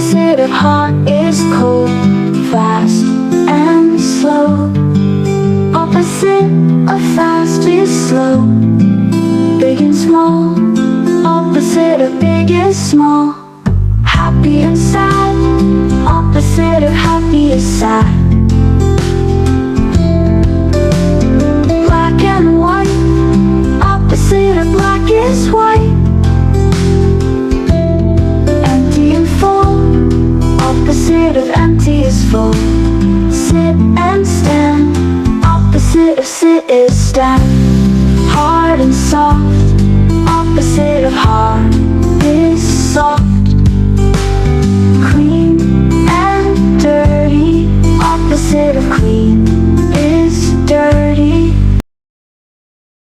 Opposite of hot is cold, fast and slow. Opposite of fast is slow, big and small. Opposite of big is small, happy and sad. Opposite of happy is sad. Black and white, opposite of black is white. Empty and full, opposite of empty is full. Sit and stand, opposite of sit is stand. Hard and soft, opposite of hard is soft. Clean and dirty, opposite of clean